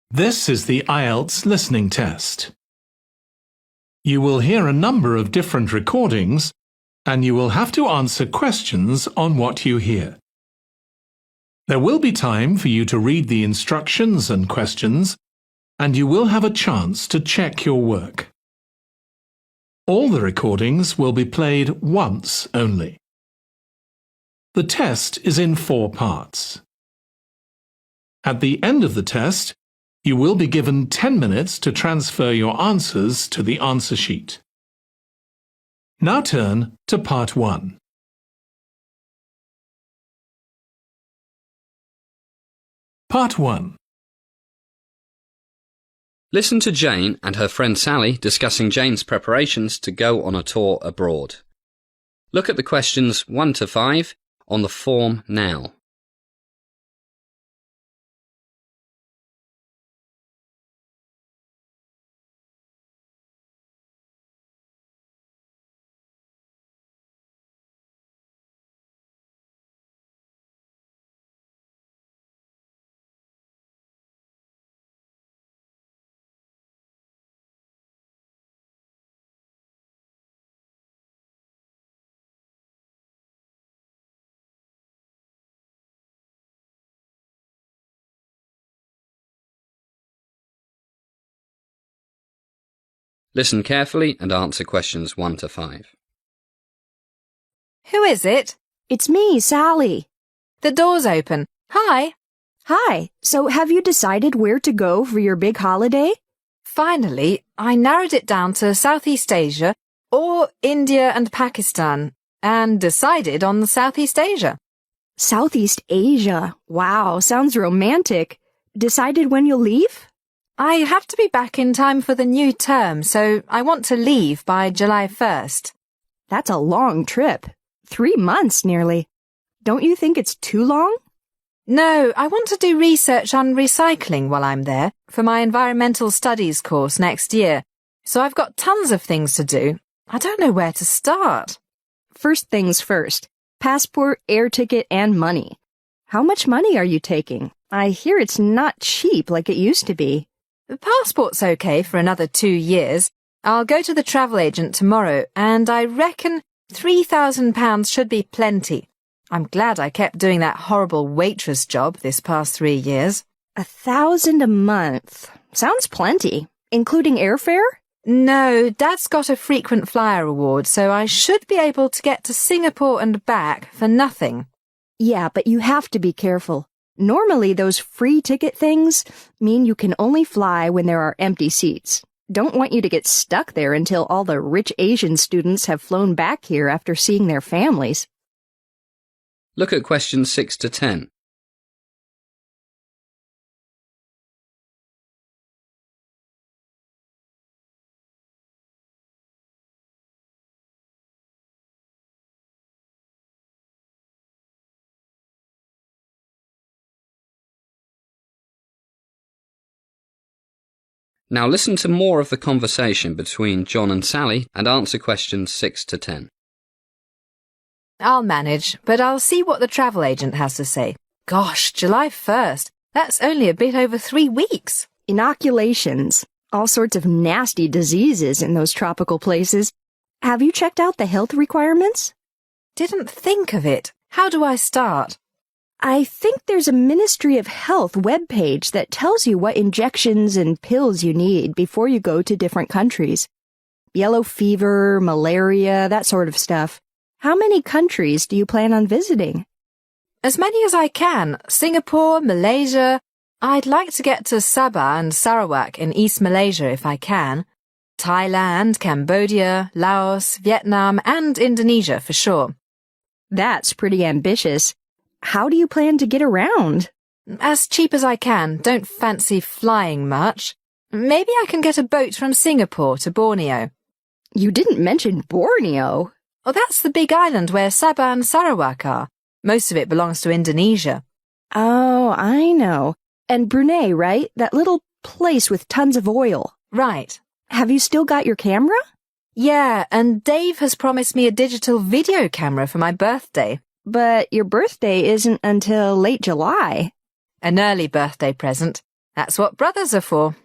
This is the IELTS listening test. You will hear a number of different recordings, and you will have to answer questions on what you hear. There will be time for you to read the instructions and questions, and you will have a chance to check your work. All the recordings will be played once only. The test is in 4 parts. At the end of the test, you will be given 10 minutes to transfer your answers to the answer sheet. Now turn to Part 1. Part 1. Listen to Jane and her friend Sally discussing Jane's preparations to go on a tour abroad. Look at the questions 1 to 5 on the form now. Listen carefully and answer questions 1 to 5. Who is it? It's me, Sally. The door's open. Hi. Hi. So have you decided where to go for your big holiday? Finally, I narrowed it down to Southeast Asia or India and Pakistan and decided on Southeast Asia. Southeast Asia. Wow, sounds romantic. Decided when you'll leave? I have to be back in time for the new term, so I want to leave by July 1st. That's a long trip. 3 months nearly. Don't you think it's too long? No, I want to do research on recycling while I'm there for my environmental studies course next year. So I've got tons of things to do. I don't know where to start. First things first. Passport, air ticket, and money. How much money are you taking? I hear it's not cheap like it used to be. The passport's okay for another 2 years. I'll go to the travel agent tomorrow, and I reckon £3,000 should be plenty. I'm glad I kept doing that horrible waitress job this past 3 years. 1,000 a month. Sounds plenty. Including airfare? No, Dad's got a frequent flyer award, so I should be able to get to Singapore and back for nothing. Yeah, but you have to be careful. Normally, those free ticket things mean you can only fly when there are empty seats. Don't want you to get stuck there until all the rich Asian students have flown back here after seeing their families. Look at questions 6 to 10. Now listen to more of the conversation between John and Sally and answer questions 6 to 10. I'll manage, but I'll see what the travel agent has to say. Gosh, July 1st. That's only a bit over 3 weeks. Inoculations. All sorts of nasty diseases in those tropical places. Have you checked out the health requirements? Didn't think of it. How do I start? I think there's a Ministry of Health webpage that tells you what injections and pills you need before you go to different countries. Yellow fever, malaria, that sort of stuff. How many countries do you plan on visiting? As many as I can. Singapore, Malaysia. I'd like to get to Sabah and Sarawak in East Malaysia if I can. Thailand, Cambodia, Laos, Vietnam, and Indonesia for sure. That's pretty ambitious. How do you plan to get around? As cheap as I can. Don't fancy flying much. Maybe I can get a boat from Singapore to Borneo. You didn't mention Borneo. Oh, that's the big island where Sabah and Sarawak are. Most of it belongs to Indonesia. Oh, I know. And Brunei, right? That little place with tons of oil. Right. Have you still got your camera? Yeah, and Dave has promised me a digital video camera for my birthday. But your birthday isn't until late July. An early birthday present. That's what brothers are for.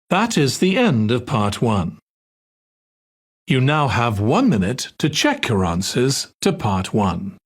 That is the end of part 1. You now have 1 minute to check your answers to part 1.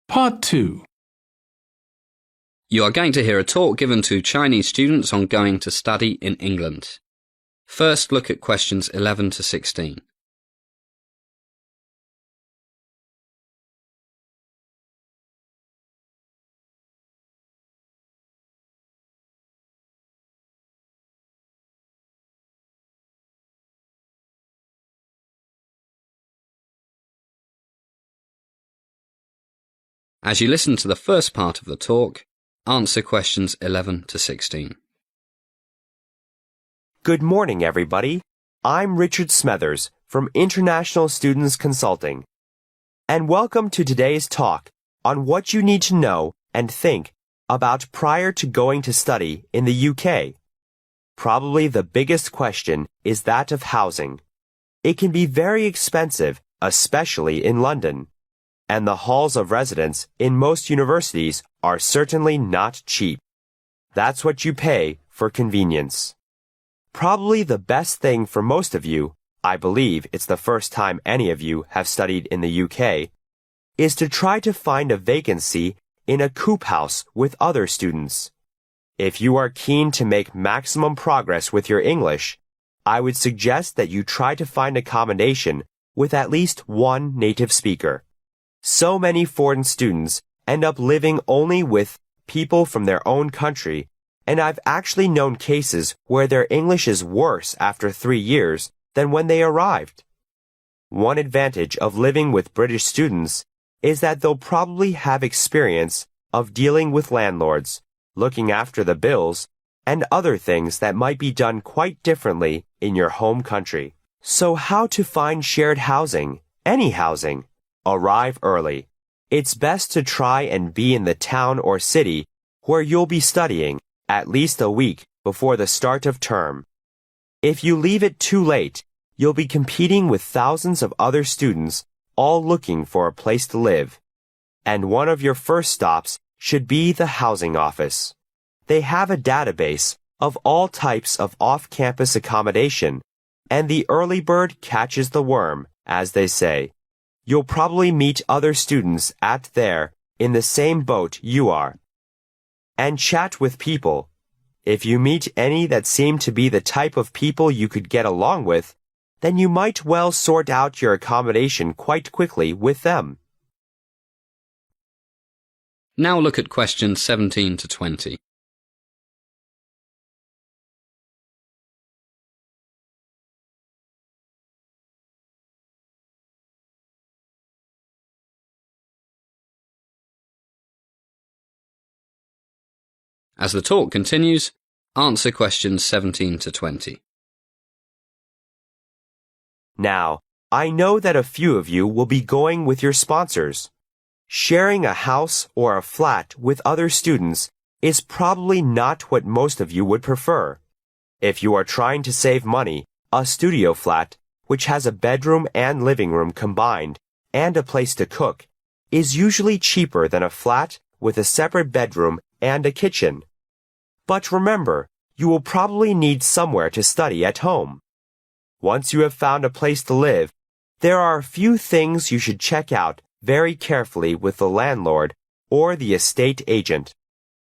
Part 2. You are going to hear a talk given to Chinese students on going to study in England. First, look at questions 11 to 16. As you listen to the first part of the talk, answer questions 11 to 16. Good morning, everybody. I'm Richard Smethers from International Students Consulting. And welcome to today's talk on what you need to know and think about prior to going to study in the UK. Probably the biggest question is that of housing. It can be very expensive, especially in London. And the halls of residence in most universities are certainly not cheap. That's what you pay for convenience. Probably the best thing for most of you, I believe it's the first time any of you have studied in the UK, is to try to find a vacancy in a coop house with other students. If you are keen to make maximum progress with your English, I would suggest that you try to find accommodation with at least one native speaker. So many foreign students end up living only with people from their own country, and I've actually known cases where their English is worse after 3 years than when they arrived. One advantage of living with British students is that they'll probably have experience of dealing with landlords, looking after the bills, and other things that might be done quite differently in your home country. So how to find shared housing, any housing? Arrive early. It's best to try and be in the town or city where you'll be studying at least a week before the start of term. If you leave it too late, you'll be competing with thousands of other students all looking for a place to live. And one of your first stops should be the housing office. They have a database of all types of off-campus accommodation, and the early bird catches the worm, as they say. You'll probably meet other students at there in the same boat you are. And chat with people. If you meet any that seem to be the type of people you could get along with, then you might well sort out your accommodation quite quickly with them. Now look at questions 17 to 20. As the talk continues, answer questions 17 to 20. Now, I know that a few of you will be going with your sponsors. Sharing a house or a flat with other students is probably not what most of you would prefer. If you are trying to save money, a studio flat, which has a bedroom and living room combined, and a place to cook, is usually cheaper than a flat with a separate bedroom and a kitchen. But remember, you will probably need somewhere to study at home. Once you have found a place to live, there are a few things you should check out very carefully with the landlord or the estate agent.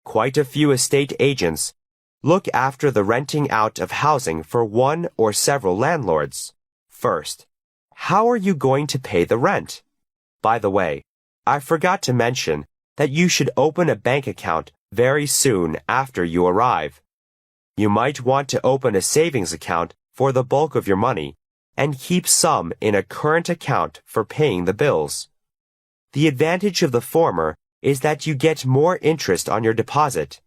Quite a few estate agents look after the renting out of housing for one or several landlords. First, how are you going to pay the rent? By the way, I forgot to mention that you should open a bank account very soon after you arrive. You might want to open a savings account for the bulk of your money and keep some in a current account for paying the bills. The advantage of the former is that you get more interest on your deposit,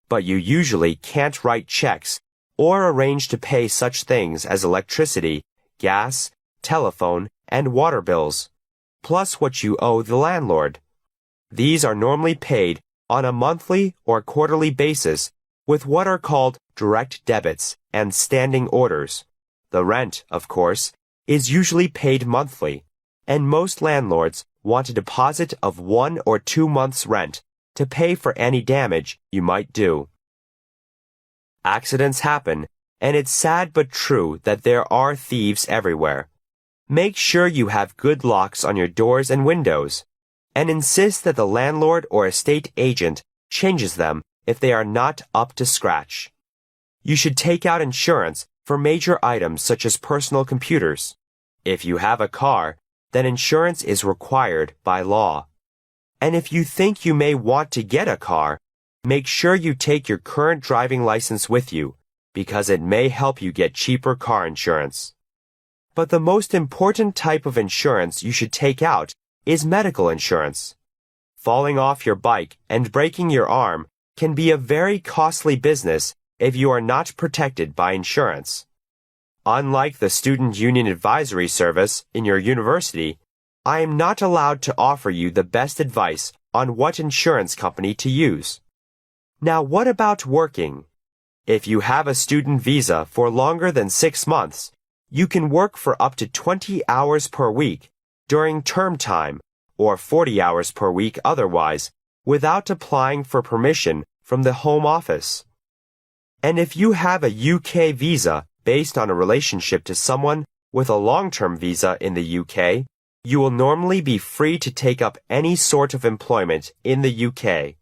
but you usually can't write checks or arrange to pay such things as electricity, gas, telephone, and water bills, plus what you owe the landlord. These are normally paid on a monthly or quarterly basis with what are called direct debits and standing orders. The rent, of course, is usually paid monthly, and most landlords want a deposit of 1 or 2 months' rent to pay for any damage you might do. Accidents happen, and it's sad but true that there are thieves everywhere. Make sure you have good locks on your doors and windows, and insist that the landlord or estate agent changes them if they are not up to scratch. You should take out insurance for major items such as personal computers. If you have a car, then insurance is required by law. And if you think you may want to get a car, make sure you take your current driving license with you, because it may help you get cheaper car insurance. But the most important type of insurance you should take out is medical insurance. Falling off your bike and breaking your arm can be a very costly business if you are not protected by insurance. Unlike the Student Union Advisory Service in your university, I am not allowed to offer you the best advice on what insurance company to use. Now, what about working? If you have a student visa for longer than 6 months, you can work for up to 20 hours per week during term time or 40 hours per week otherwise without applying for permission from the Home Office. And if you have a UK visa based on a relationship to someone with a long-term visa in the UK, you will normally be free to take up any sort of employment in the UK.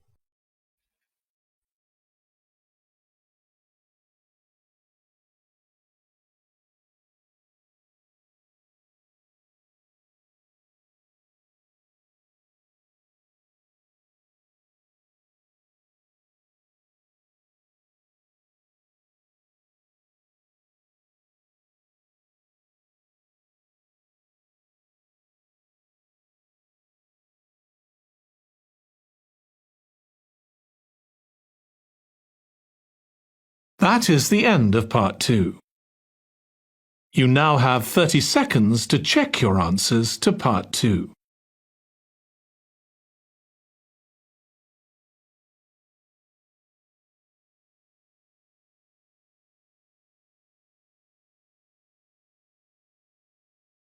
That is the end of part 2. You now have 30 seconds to check your answers to part 2.